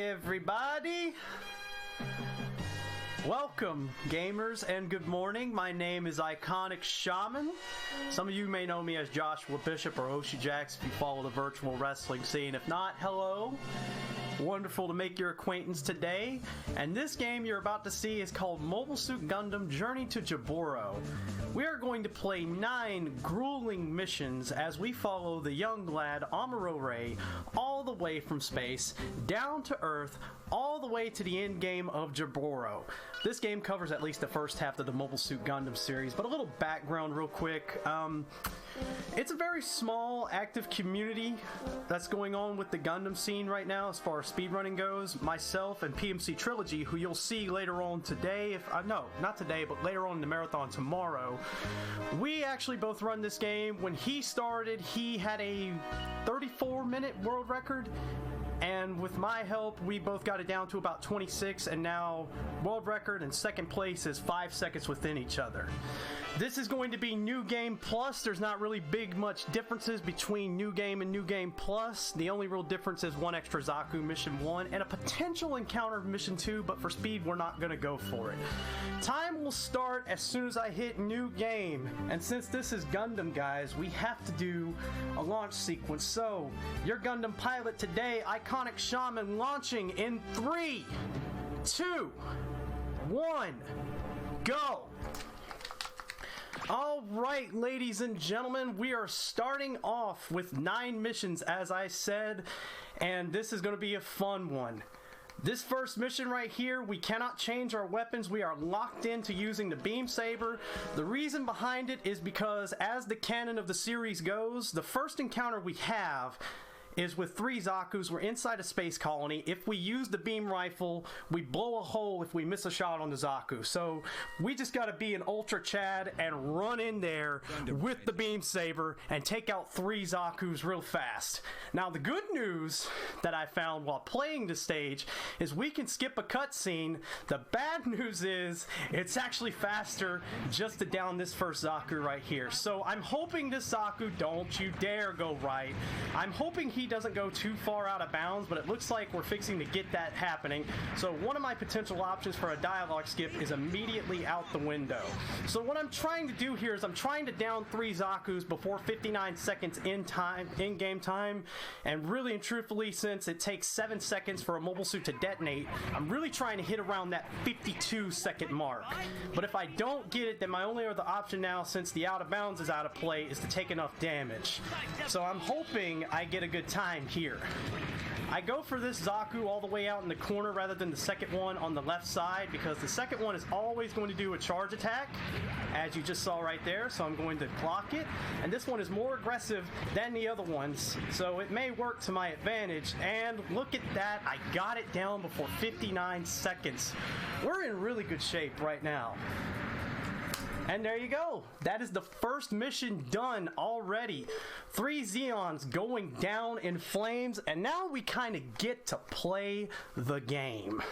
everybody! Welcome, gamers, and good morning. My name is IconicShaman. Some of you may know me as Joshua Bishop or Oshi Jax if you follow the virtual wrestling scene. If not, hello. Wonderful to make your acquaintance today. And this game you're about to see is called Mobile Suit Gundam Journey to Jaburo. We are going to play 9 grueling missions as we follow the young lad Amuro Ray all the way from space, down to Earth, all the way to the end game of Jaburo. This game covers at least the first half of the Mobile Suit Gundam series, but a little background real quick. It's a very small, active community that's going on with the Gundam scene right now as far as speedrunning goes. Myself and PMC Trilogy, who you'll see later on today, no, not today, but later on in the marathon tomorrow, we actually both run this game. When he started, he had a 34-minute world record. And with my help, we both got it down to about 26, and now world record and second place is 5 seconds within each other. This is going to be New Game Plus. There's not really much differences between New Game and New Game Plus. The only real difference is one extra Zaku Mission 1 and a potential encounter Mission 2, but for speed, we're not going to go for it. Time will start as soon as I hit New Game, and since this is Gundam, guys, we have to do a launch sequence. So, your Gundam pilot today, IconicShaman, launching in 3, 2, 1, go! Alright, ladies and gentlemen, we are starting off with 9 missions, as I said, and this is going to be a fun one. This first mission right here, we cannot change our weapons. We are locked into using the beam saber. The reason behind it is because, as the canon of the series goes, the first encounter we have is with 3 Zakus. We're inside a space colony. If we use the beam rifle, we blow a hole if we miss a shot on the Zaku. So we just gotta be an Ultra Chad and run in there with the beam saber and take out 3 Zakus real fast. Now the good news that I found while playing the stage is we can skip a cutscene. The bad news is it's actually faster just to down this first Zaku right here. So I'm hoping this Zaku, don't you dare go right. I'm hoping he doesn't go too far out of bounds, but it looks like we're fixing to get that happening. So one of my potential options for a dialogue skip is immediately out the window. So what I'm trying to do here is I'm trying to down 3 Zakus before 59 seconds in game time, and really and truthfully, since it takes 7 seconds for a mobile suit to detonate, I'm really trying to hit around that 52-second mark. But if I don't get it, then my only other option now, since the out of bounds is out of play, is to take enough damage. So I'm hoping I get a good time here. I go for this Zaku all the way out in the corner rather than the second one on the left side, because the second one is always going to do a charge attack, as you just saw right there, so I'm going to block it. And this one is more aggressive than the other ones, so it may work to my advantage. And look at that, I got it down before 59 seconds. We're in really good shape right now. And there you go. That is the first mission done already. 3 Zeons going down in flames, and now we kind of get to play the game.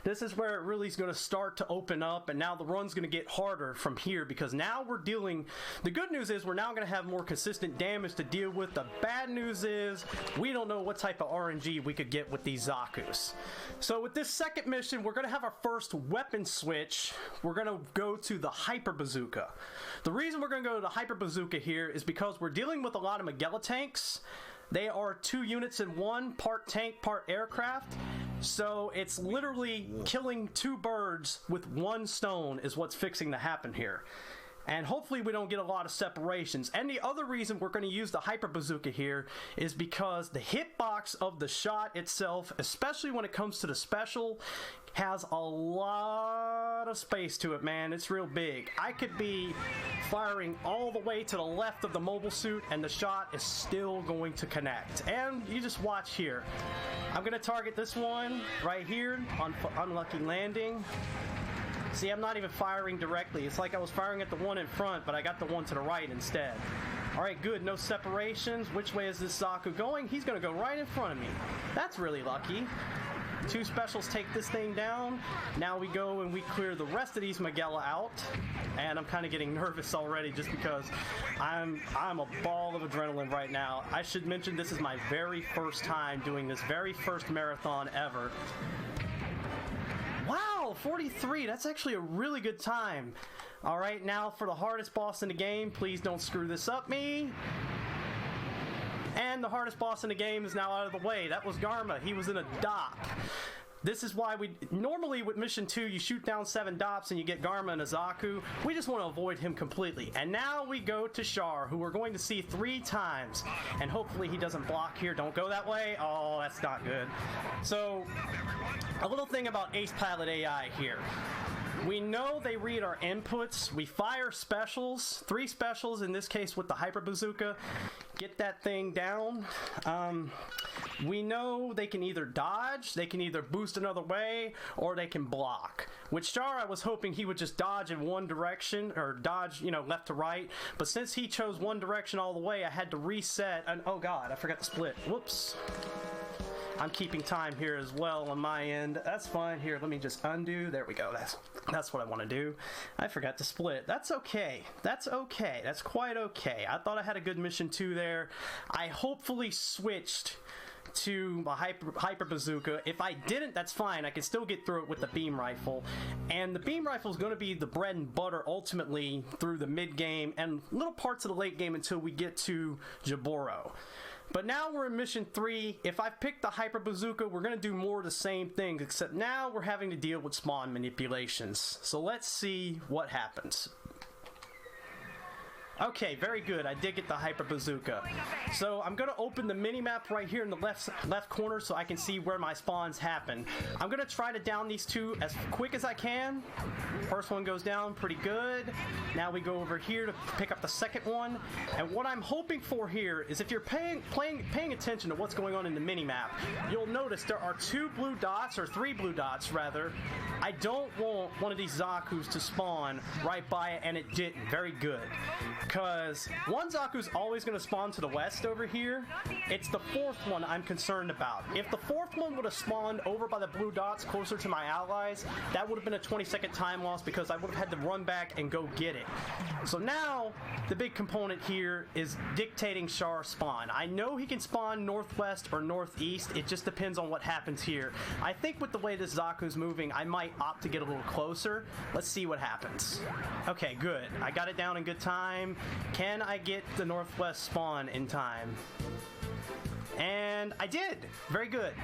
This is where it really is going to start to open up, and now the run's going to get harder from here, because now we're dealing... The good news is we're now going to have more consistent damage to deal with. The bad news is we don't know what type of RNG we could get with these Zakus. So with this second mission, we're going to have our first weapon switch. We're going to go to the Hyper Bazooka. The reason we're going to go to the Hyper Bazooka here is because we're dealing with a lot of Magella tanks. They are 2 units in one, part tank, part aircraft. So it's literally killing 2 birds with 1 stone is what's fixing to happen here. And hopefully we don't get a lot of separations. And the other reason we're going to use the Hyper Bazooka here is because the hitbox of the shot itself, especially when it comes to the special, has a lot of space to it, man. It's real big. I could be firing all the way to the left of the mobile suit and the shot is still going to connect. And you just watch here. I'm going to target this one right here on unlucky landing. See, I'm not even firing directly. It's like I was firing at the one in front, but I got the one to the right instead. Alright, good. No separations. Which way is this Zaku going? He's going to go right in front of me. That's really lucky. 2 specials take this thing down. Now we go and we clear the rest of these Magella out. And I'm kind of getting nervous already just because I'm a ball of adrenaline right now. I should mention this is my very first time doing this, very first marathon ever. Wow, 43, that's actually a really good time. All right, now for the hardest boss in the game, please don't screw this up me. And the hardest boss in the game is now out of the way. That was Garma, he was in a DOP. This is why we, normally with Mission 2, you shoot down 7 DOPs and you get Garma and Azaku. We just want to avoid him completely. And now we go to Char, who we're going to see 3 times. And hopefully he doesn't block here. Don't go that way. Oh, that's not good. So, a little thing about Ace Pilot AI here. We know they read our inputs. We fire specials, 3 specials, in this case with the Hyper Bazooka. Get that thing down. We know they can either dodge, they can either boost another way, or they can block. With Char, I was hoping he would just dodge in one direction, or dodge, you know, left to right. But since he chose one direction all the way, I had to reset. And oh god, I forgot to split. Whoops. I'm keeping time here as well on my end. That's fine. Here, let me just undo. There we go. That's what I want to do. I forgot to split. That's okay. That's okay. That's quite okay. I thought I had a good mission 2 there. I hopefully switched to my hyper bazooka. If I didn't, that's fine. I can still get through it with the beam rifle. And the beam rifle is going to be the bread and butter ultimately through the mid game and little parts of the late game until we get to Jaburo. But now we're in Mission 3. If I pick the Hyper Bazooka, we're going to do more of the same things, except now we're having to deal with spawn manipulations. So let's see what happens. Okay, very good. I did get the Hyper Bazooka. So I'm going to open the mini-map right here in the left corner so I can see where my spawns happen. I'm going to try to down these 2 as quick as I can. First one goes down pretty good. Now we go over here to pick up the second one. And what I'm hoping for here is if you're paying attention to what's going on in the mini-map, you'll notice there are 2 blue dots, or 3 blue dots rather. I don't want one of these Zakus to spawn right by it, and it didn't. Very good. Because one Zaku's always going to spawn to the west over here. It's the 4th one I'm concerned about. If the 4th one would have spawned over by the blue dots closer to my allies, that would have been a 20-second time loss because I would have had to run back and go get it. So now, the big component here is dictating Char's spawn. I know he can spawn northwest or northeast. It just depends on what happens here. I think with the way this Zaku's moving, I might opt to get a little closer. Let's see what happens. Okay, good. I got it down in good time. Can I get the northwest spawn in time? And I did! Very good.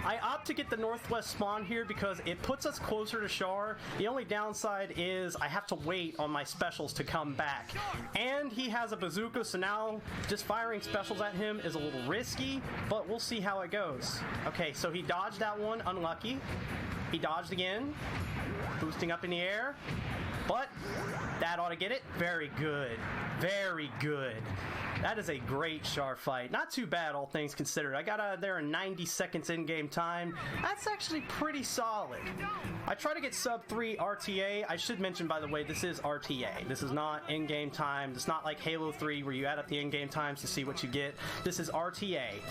I opt to get the northwest spawn here because it puts us closer to Char. The only downside is I have to wait on my specials to come back. And he has a bazooka, so now just firing specials at him is a little risky, but we'll see how it goes. Okay, so he dodged that one, unlucky. He dodged again, boosting up in the air. But that ought to get it. Very good. Very good. That is a great Char fight. Not too bad, all things considered. I got out of there in 90 seconds in-game time. That's actually pretty solid. I try to get sub 3 RTA. I should mention, by the way, this is RTA. This is not in-game time. It's not like Halo 3 where you add up the in-game times to see what you get. This is RTA.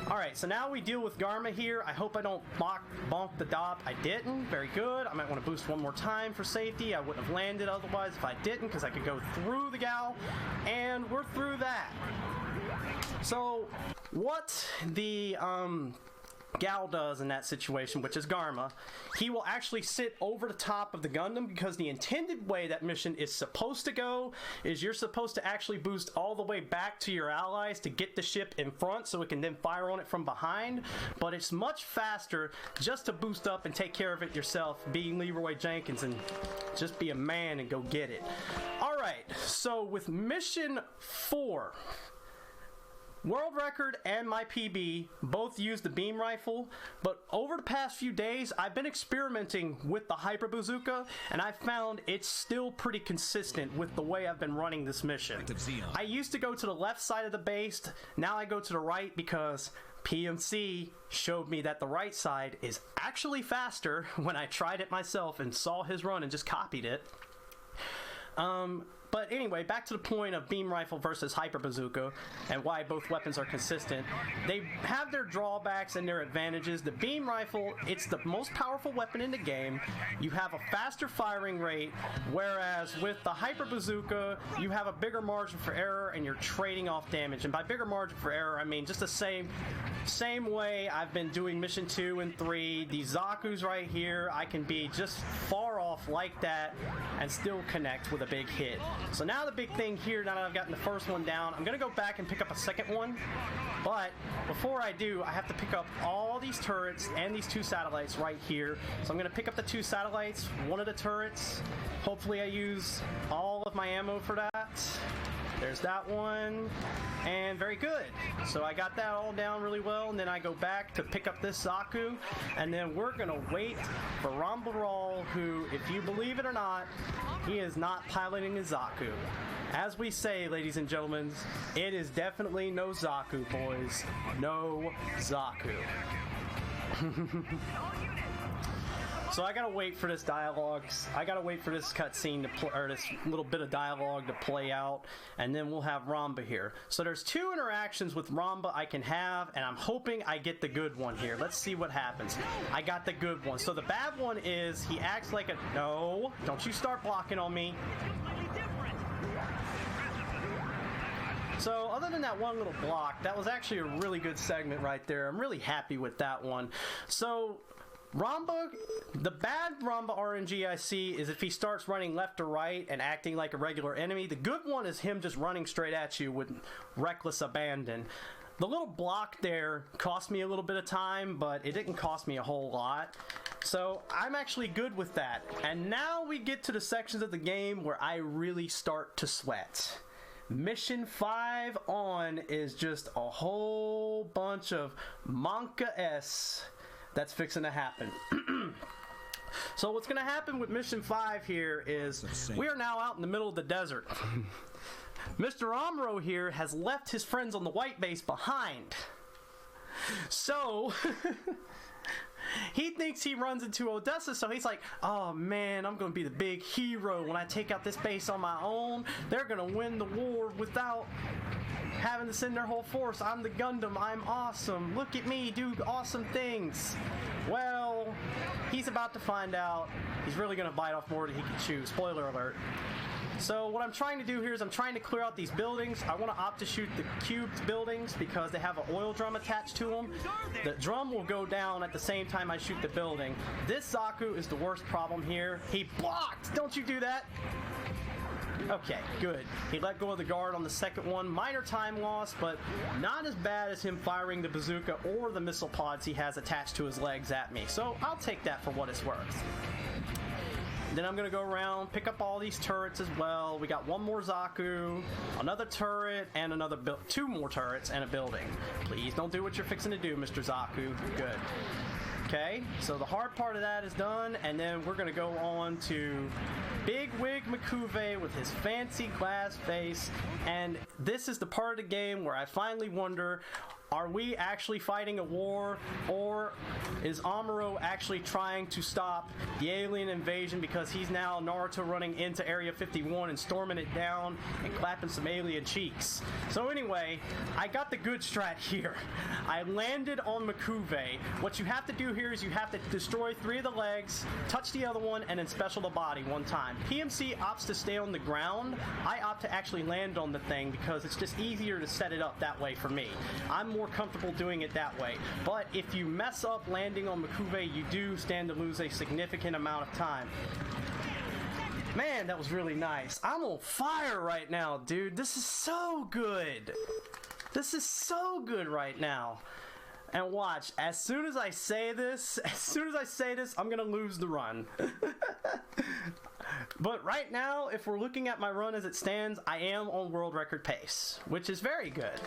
Alright, so now we deal with Garma here. I hope I don't bonk the DOP. I didn't. Very good. I might want to boost one more time for safety. I wouldn't have landed otherwise if I didn't, because I could go through the gal. And we're through that. So, what the gal does in that situation, which is Garma, he will actually sit over the top of the Gundam, because the intended way that mission is supposed to go is you're supposed to actually boost all the way back to your allies to get the ship in front so it can then fire on it from behind, but it's much faster just to boost up and take care of it yourself, being Leroy Jenkins, and just be a man and go get it. Alright, so with mission 4, world record and my PB both used the beam rifle, but over the past few days I've been experimenting with the Hyper Bazooka, and I found it's still pretty consistent with the way I've been running this mission. I used to go to the left side of the base, now I go to the right because PMC showed me that the right side is actually faster when I tried it myself and saw his run and just copied it. But anyway, back to the point of beam rifle versus hyper bazooka and why both weapons are consistent. They have their drawbacks and their advantages. The beam rifle, it's the most powerful weapon in the game. You have a faster firing rate, whereas with the hyper bazooka, you have a bigger margin for error and you're trading off damage. And by bigger margin for error, I mean just the same way I've been doing mission 2 and 3. These Zaku's right here, I can be just far off like that and still connect with a big hit. So now the big thing here, now that I've gotten the first one down, I'm going to go back and pick up a second one. But before I do, I have to pick up all these turrets and these 2 satellites right here. So I'm going to pick up the 2 satellites, one of the turrets. Hopefully I use all of my ammo for that. There's that one, and very good. So I got that all down really well, and then I go back to pick up this Zaku, and then we're gonna wait for Rambaral, who, if you believe it or not, he is not piloting a Zaku. As we say, ladies and gentlemen, it is definitely no Zaku, boys. No Zaku. So I gotta wait for this dialogue. I gotta wait for this cutscene to play, or this little bit of dialogue to play out, and then we'll have Ramba here. So there's 2 interactions with Ramba I can have, and I'm hoping I get the good one here. Let's see what happens. I got the good one. So the bad one is he acts like a no. Don't you start blocking on me. So other than that one little block, that was actually a really good segment right there. I'm really happy with that one. So Ramba, the bad Ramba RNG I see is if he starts running left or right and acting like a regular enemy. The good one is him just running straight at you with reckless abandon. The little block there cost me a little bit of time, but it didn't cost me a whole lot. So I'm actually good with that. And now we get to the sections of the game where I really start to sweat. Mission 5 on is just a whole bunch of Monka-S that's fixing to happen. So what's going to happen with Mission 5 here is we are now out in the middle of the desert. Mr. Amuro here has left his friends on the white base behind. So he thinks he runs into Odessa, so he's like, oh man, I'm going to be the big hero when I take out this base on my own. They're going to win the war without having to send their whole force. I'm the Gundam. I'm awesome. Look at me do awesome things. Well, he's about to find out he's really going to bite off more than he can chew. Spoiler alert. So what I'm trying to do here is I'm trying to clear out these buildings. I want to opt to shoot the cubed buildings because they have an oil drum attached to them. The drum will go down at the same time I shoot the building. This Zaku is the worst problem here. He blocked! Don't you do that! Okay, good. He let go of the guard on the second one. Minor time loss, but not as bad as him firing the bazooka or the missile pods he has attached to his legs at me. So I'll take that for what it's worth. Then I'm going to go around, pick up all these turrets as well. We got one more Zaku, another turret, and another 2 more turrets and a building. Please don't do what you're fixing to do, Mr. Zaku. Good. Okay, so the hard part of that is done, and then we're going to go on to Big Wig Makuve with his fancy glass face, and this is the part of the game where I finally wonder, are we actually fighting a war, or is Amuro actually trying to stop the alien invasion because he's now Naruto running into Area 51 and storming it down and clapping some alien cheeks? So anyway, I got the good strat here. I landed on Makuve. What you have to do here is you have to destroy 3 of the legs, touch the other one, and then special the body 1 time. PMC opts to stay on the ground. I opt to actually land on the thing because it's just easier to set it up that way for me. I'm more comfortable doing it that way. But if you mess up landing on Makuve, you do stand to lose a significant amount of time. Man, that was really nice. I'm on fire right now, dude. This is so good. This is so good right now. And watch, as soon as I say this, I'm gonna lose the run. But right now, if we're looking at my run as it stands, I am on world record pace, which is very good.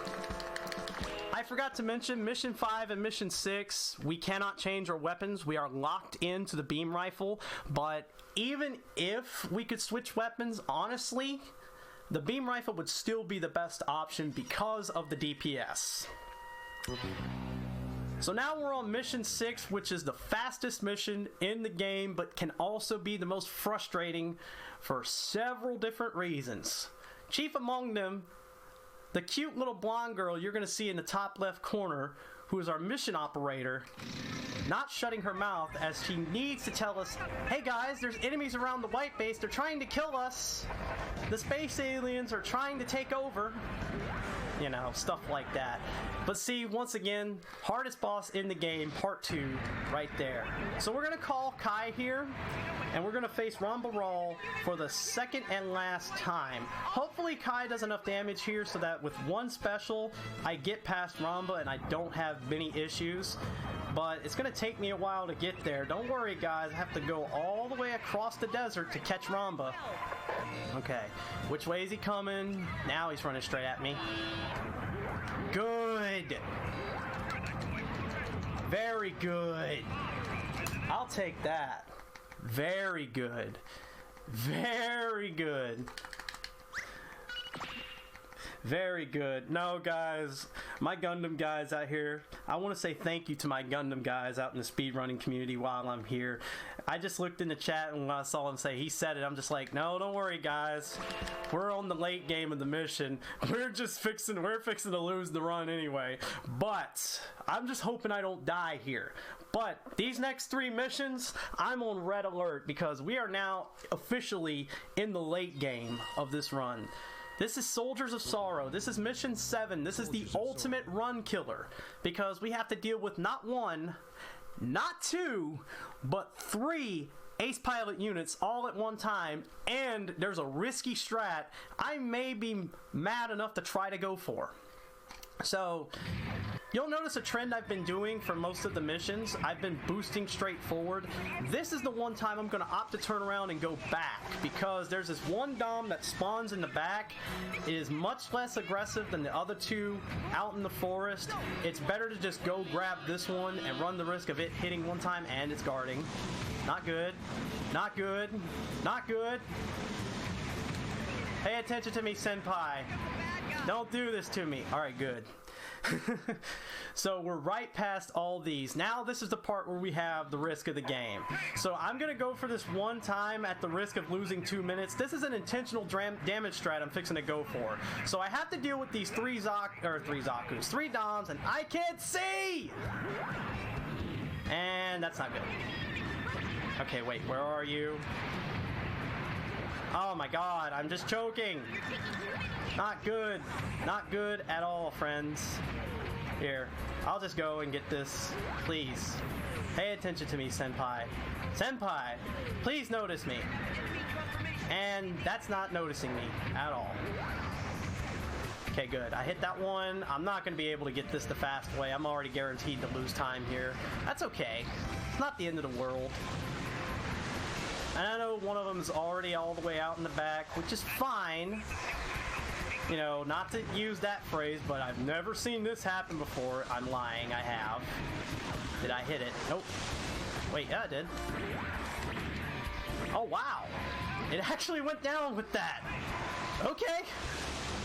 I forgot to mention Mission 5 and Mission 6, we cannot change our weapons. We are locked into the beam rifle, but even if we could switch weapons, honestly, the beam rifle would still be the best option because of the DPS. So now we're on mission 6, which is the fastest mission in the game, but can also be the most frustrating for several different reasons. Chief among them, the cute little blonde girl you're going to see in the top left corner, who is our mission operator, not shutting her mouth as she needs to tell us, hey guys, there's enemies around the white base, they're trying to kill us, the space aliens are trying to take over, you know, stuff like that. But see, once again, hardest boss in the game, part 2, right there. So we're gonna call Kai here, and we're gonna face Ramba Rawl for the second and last time. Hopefully Kai does enough damage here so that with one special, I get past Ramba and I don't have many issues. But it's gonna take me a while to get there. Don't worry guys, I have to go all the way across the desert to catch Ramba. Okay, which way is he coming? Now he's running straight at me. Good! Very good. I'll take that. Very good. Very good. Very good. No, guys, my Gundam guys out here, I want to say thank you to my Gundam guys out in the speedrunning community while I'm here. I just looked in the chat and when I saw him say he said it, I'm just like, no, don't worry, guys. We're on the late game of the mission. We're fixing to lose the run anyway. But I'm just hoping I don't die here. But these next 3 missions, I'm on red alert because we are now officially in the late game of this run. This is Soldiers of Sorrow. This is mission 7. This is the ultimate run killer because we have to deal with not 1, not 2, but 3 ace pilot units all at one time, and there's a risky strat I may be mad enough to try to go for. So you'll notice a trend I've been doing for most of the missions. I've been boosting straight forward. This is the one time I'm going to opt to turn around and go back because there's this one Dom that spawns in the back. It is much less aggressive than the other 2 out in the forest. It's better to just go grab this one and run the risk of it hitting one time and it's guarding. Not good. Not good. Not good. Pay attention to me, senpai. Don't do this to me. Alright, good. So we're right past all these. Now this is the part where we have the risk of the game. So I'm going to go for this one time at the risk of losing 2 minutes. This is an intentional damage strat I'm fixing to go for. So I have to deal with these 3 Zakus, 3 Doms, and I can't see! And that's not good. Okay, wait, where are you? Oh my god, I'm just choking. Not good. Not good at all, friends. Here, I'll just go and get this. Please. Pay attention to me, senpai. Senpai, please notice me. And that's not noticing me at all. Okay, good. I hit that one. I'm not going to be able to get this the fast way. I'm already guaranteed to lose time here. That's okay. It's not the end of the world. And I know one of them is already all the way out in the back, which is fine. You know, not to use that phrase, but I've never seen this happen before. I'm lying, I have. Did I hit it? Nope. Wait, yeah, I did. Oh, wow. It actually went down with that. Okay.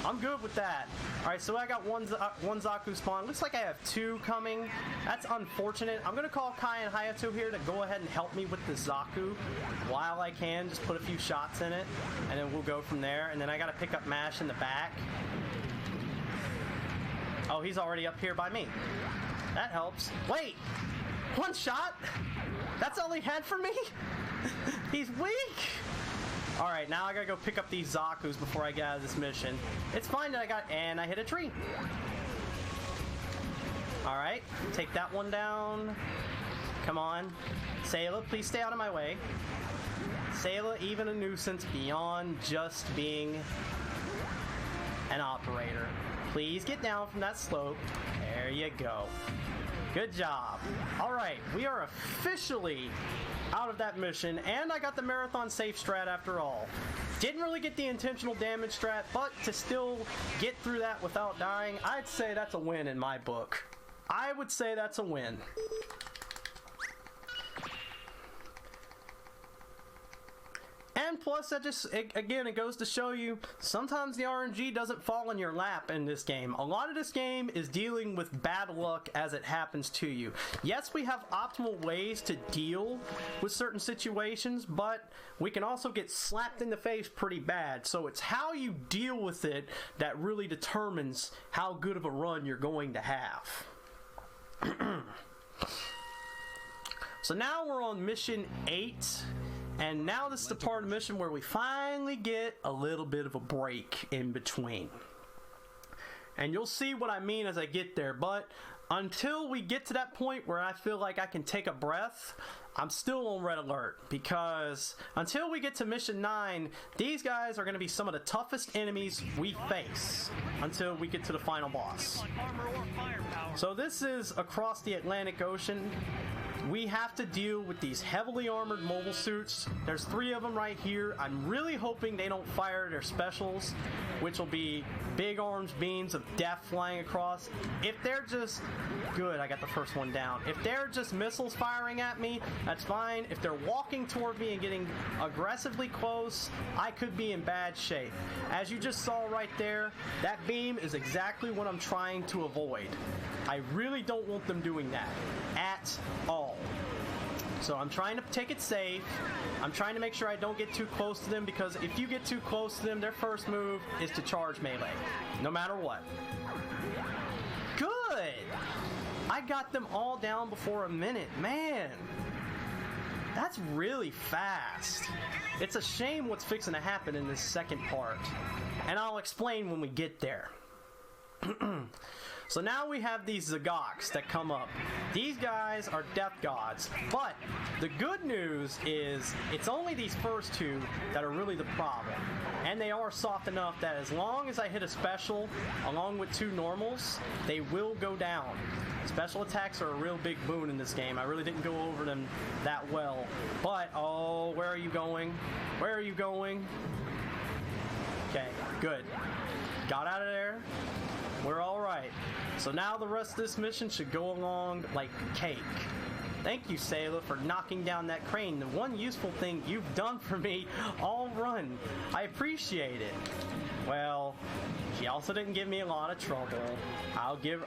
I'm good with that. Alright, so I got one Zaku spawn. Looks like I have 2 coming. That's unfortunate. I'm going to call Kai and Hayato here to go ahead and help me with the Zaku while I can. Just put a few shots in it, and then we'll go from there. And then I got to pick up Mash in the back. Oh, he's already up here by me. That helps. Wait! 1 shot? That's all he had for me? He's weak! Alright, now I gotta go pick up these Zakus before I get out of this mission. It's fine that I hit a tree. Alright, take that one down. Come on. Sayla, please stay out of my way. Sayla, even a nuisance beyond just being an operator. Please get down from that slope. There you go. Good job. Alright, we are officially out of that mission, and I got the marathon safe strat after all. Didn't really get the intentional damage strat, but to still get through that without dying, I'd say that's a win in my book. I would say that's a win. And plus, that just, again, it goes to show you, sometimes the RNG doesn't fall in your lap in this game. A lot of this game is dealing with bad luck as it happens to you. Yes, we have optimal ways to deal with certain situations, but we can also get slapped in the face pretty bad. So it's how you deal with it that really determines how good of a run you're going to have. So now we're on mission 8. And now this is the part of the mission where we finally get a little bit of a break in between. And you'll see what I mean as I get there, but until we get to that point where I feel like I can take a breath, I'm still on red alert, because until we get to mission 9, these guys are going to be some of the toughest enemies we face until we get to the final boss. So this is across the Atlantic Ocean. We have to deal with these heavily armored mobile suits. There's 3 of them right here. I'm really hoping they don't fire their specials, which will be big arms beams of death flying across. If they're just... Good, I got the first one down. If they're just missiles firing at me, that's fine. If they're walking toward me and getting aggressively close, I could be in bad shape. As you just saw right there, that beam is exactly what I'm trying to avoid. I really don't want them doing that at all. So I'm trying to take it safe. I'm trying to make sure I don't get too close to them, because if you get too close to them, their first move is to charge melee, no matter what. Good! I got them all down before a minute. Man, that's really fast. It's a shame what's fixing to happen in this second part, and I'll explain when we get there. So now we have these Zagoks that come up. These guys are death gods, but the good news is it's only these first 2 that are really the problem. And they are soft enough that as long as I hit a special along with 2 normals, they will go down. Special attacks are a real big boon in this game. I really didn't go over them that well. But, oh, where are you going? Where are you going? Okay, good. Got out of there. We're alright. So now the rest of this mission should go along like cake. Thank you, Sayla, for knocking down that crane. The one useful thing you've done for me all run. I appreciate it. Well, she also didn't give me a lot of trouble. I'll give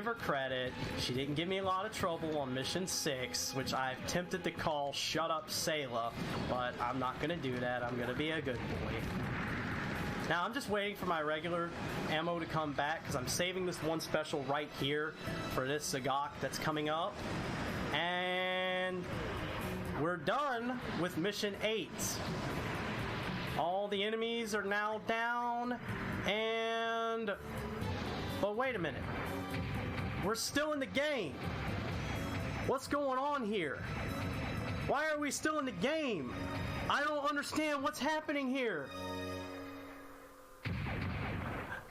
her credit. She didn't give me a lot of trouble on mission 6, which I've tempted to call Shut Up Sayla, but I'm not gonna do that. I'm gonna be a good boy. Now, I'm just waiting for my regular ammo to come back, because I'm saving this one special right here for this Zagok that's coming up. And we're done with Mission 8. All the enemies are now down, and... But wait a minute. We're still in the game. What's going on here? Why are we still in the game? I don't understand what's happening here.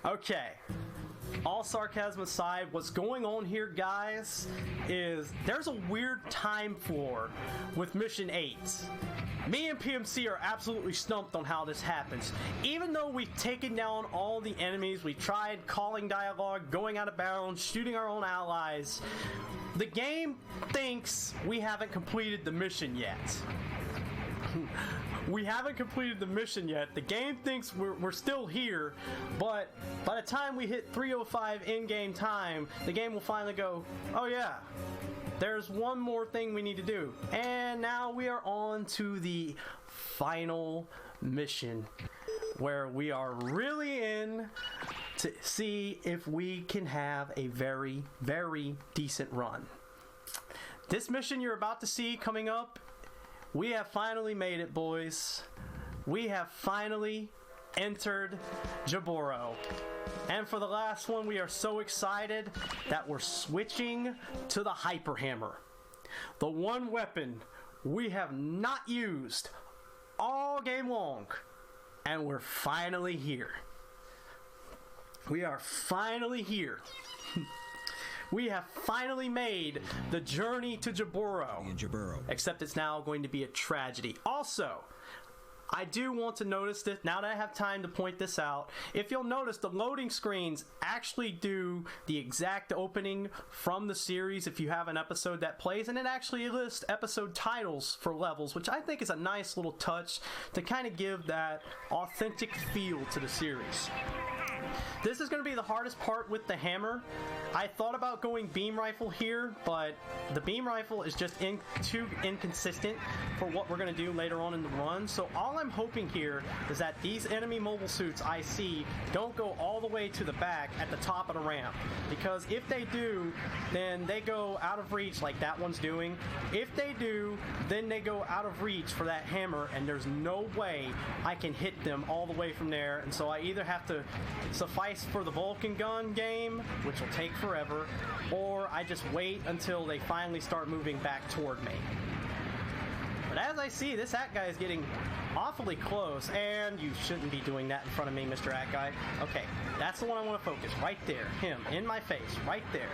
Okay, all sarcasm aside, what's going on here, guys, is there's a weird time floor with Mission 8. Me and PMC are absolutely stumped on how this happens. Even though we've taken down all the enemies, we tried calling dialogue, going out of bounds, shooting our own allies, the game thinks we haven't completed the mission yet. We haven't completed the mission yet. The game thinks we're still here, but by the time we hit 3:05 in-game time, the game will finally go, oh yeah, there's one more thing we need to do. And now we are on to the final mission, where we are really in to see if we can have a very, very decent run. This mission you're about to see coming up, we have finally made it, boys. We have finally entered Jaburo. And for the last one, we are so excited that we're switching to the Hyper Hammer. The one weapon we have not used all game long. And we're finally here. We are finally here. We have finally made the journey to Jaburo. Except it's now going to be a tragedy. Also, I do want to notice this, now that I have time to point this out, if you'll notice, the loading screens actually do the exact opening from the series if you have an episode that plays, and it actually lists episode titles for levels, which I think is a nice little touch to kind of give that authentic feel to the series. This is going to be the hardest part with the hammer. I thought about going beam rifle here, but the beam rifle is just too inconsistent for what we're going to do later on in the run. So all I'm hoping here is that these enemy mobile suits I see don't go all the way to the back at the top of the ramp. Because if they do, then they go out of reach like that one's doing. If they do, then they go out of reach for that hammer, and there's no way I can hit them all the way from there. And so I either have to suffice for the Vulcan gun game, which will take forever, or I just wait until they finally start moving back toward me. But as I see, this Hat Guy is getting awfully close, and you shouldn't be doing that in front of me, Mr. Hat Guy. Okay, that's the one I want to focus. Right there. Him. In my face. Right there.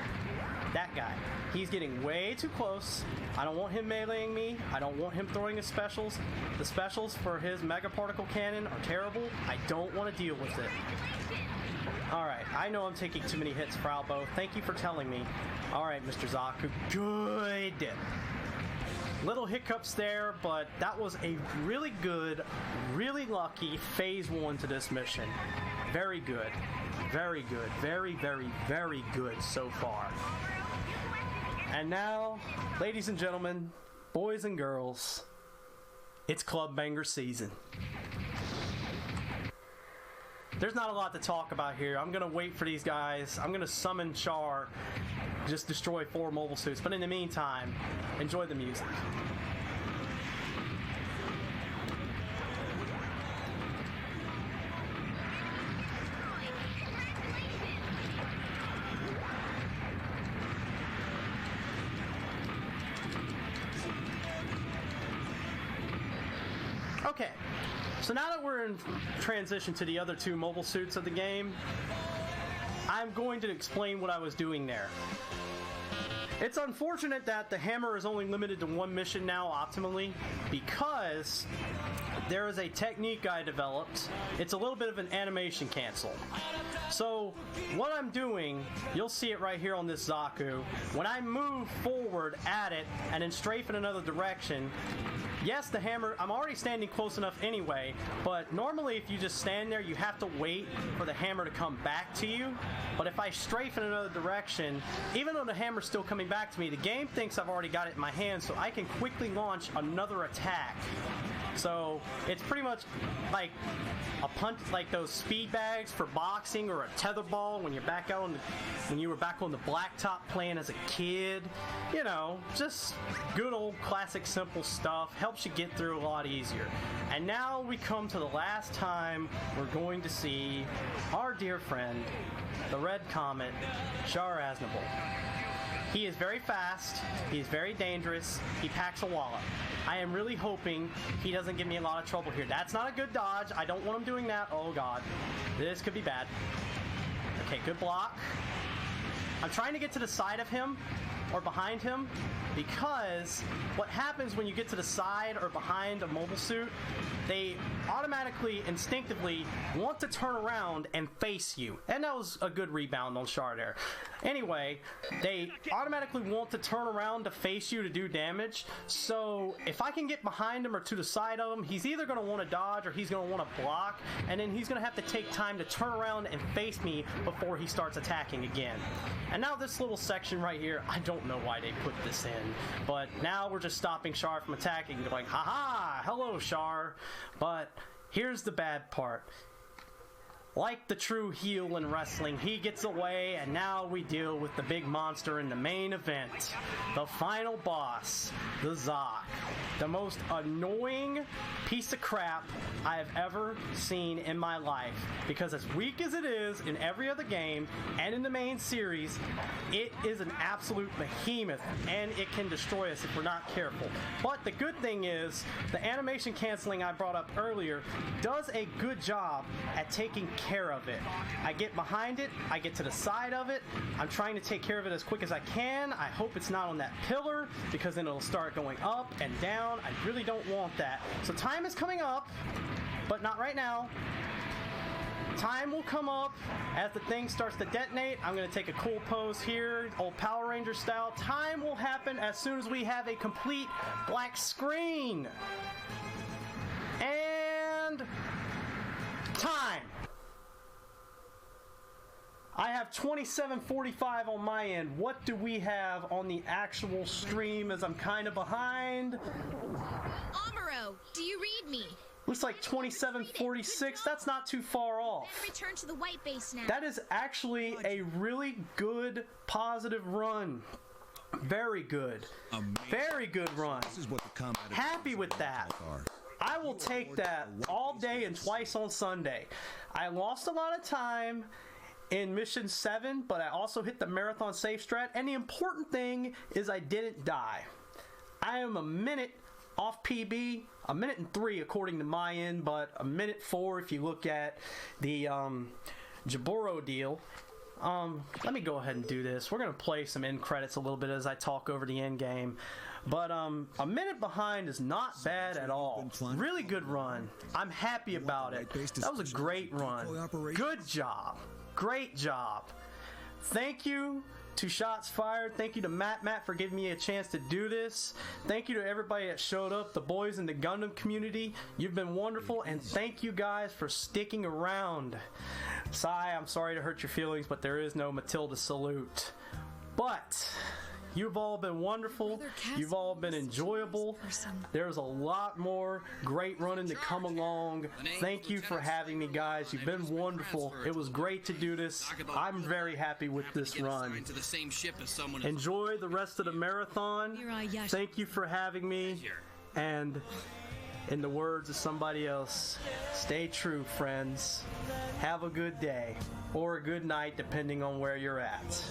That guy. He's getting way too close. I don't want him meleeing me. I don't want him throwing his specials. The specials for his Mega Particle Cannon are terrible. I don't want to deal with it. Alright, I know I'm taking too many hits, Fraubo. Thank you for telling me. Alright, Mr. Zaku. Good. Little hiccups there, but that was a really good, really lucky phase 1 to this mission. Very good. Very good. Very, very, very good so far. And now, ladies and gentlemen, boys and girls, it's Club Banger season. There's not a lot to talk about here. I'm going to wait for these guys. I'm going to summon Char, just destroy 4 mobile suits. But in the meantime, enjoy the music. Okay. So now that we're in transition to the other 2 mobile suits of the game, I'm going to explain what I was doing there. It's unfortunate that the hammer is only limited to 1 mission now optimally, because there is a technique I developed. It's a little bit of an animation cancel. So what I'm doing, you'll see it right here on this Zaku. When I move forward at it and then strafe in another direction, yes, the hammer, I'm already standing close enough anyway, but normally if you just stand there, you have to wait for the hammer to come back to you. But if I strafe in another direction, even though the hammer's still coming back to me, the game thinks I've already got it in my hand, so I can quickly launch another attack. So it's pretty much like a punch, like those speed bags for boxing, or a tether ball when you're back out on the, when you were back on the blacktop playing as a kid. You know, just good old classic simple stuff. Helps you get through a lot easier. And now we come to the last time we're going to see our dear friend, the Red Comet, Char Aznable. He is very fast, he is very dangerous, he packs a wallop. I am really hoping he doesn't give me a lot of trouble here. That's not a good dodge. I don't want him doing that. Oh god. This could be bad. Okay, good block. I'm trying to get to the side of him, or behind him, because what happens when you get to the side or behind a mobile suit, they automatically, instinctively want to turn around and face you. And that was a good rebound on Char there. Anyway, they automatically want to turn around to face you to do damage. So if I can get behind him or to the side of him, he's either going to want to dodge or he's going to want to block, and then he's going to have to take time to turn around and face me before he starts attacking again. And now this little section right here, I don't know why they put this in, but now we're just stopping Char from attacking. They're like, haha, hello Char. But here's the bad part. Like the true heel in wrestling, he gets away, and now we deal with the big monster in the main event. The final boss, the Zoc. The most annoying piece of crap I have ever seen in my life. Because as weak as it is in every other game, and in the main series, it is an absolute behemoth, and it can destroy us if we're not careful. But the good thing is, the animation canceling I brought up earlier does a good job at taking care of it. I get behind it, I get to the side of it, I'm trying to take care of it as quick as I can. I hope it's not on that pillar, because then it'll start going up and down. I really don't want that. So time is coming up. but not right now. Time will come up as the thing starts to detonate. I'm going to take a cool pose here, old Power Ranger style. Time will happen as soon as we have a complete black screen. And time. I have 27:45 on my end. What do we have on the actual stream as I'm kind of behind? Amuro, do you read me? Looks like 27:46. That's not too far off. Return to the white base now. That is actually a really good, positive run. Very good. Very good run. Happy with that. I will take that all day and twice on Sunday. I lost a lot of time in Mission 7, but I also hit the Marathon Safe Strat, and the important thing is I didn't die. I am a minute off PB, a minute and 3 according to my end, but a minute 4 if you look at the Jaburo deal. Let me go ahead and do this. We're going to play some end credits a little bit as I talk over the end game. But a minute behind is not bad at all. Really good run. I'm happy about it. That was a great run. Good job. Great job. Thank you to Shots Fired. Thank you to Matt for giving me a chance to do this. Thank you to everybody that showed up, the boys in the Gundam community. You've been wonderful, and thank you guys for sticking around. Sai, I'm sorry to hurt your feelings, but there is no Matilda salute. But you've all been wonderful. You've all been enjoyable. There's a lot more great running to come along. Thank you for having me, guys. You've been wonderful. It was great to do this. I'm very happy with this run. Enjoy the rest of the marathon. Thank you for having me. And in the words of somebody else, stay true, friends. Have a good day or a good night, depending on where you're at.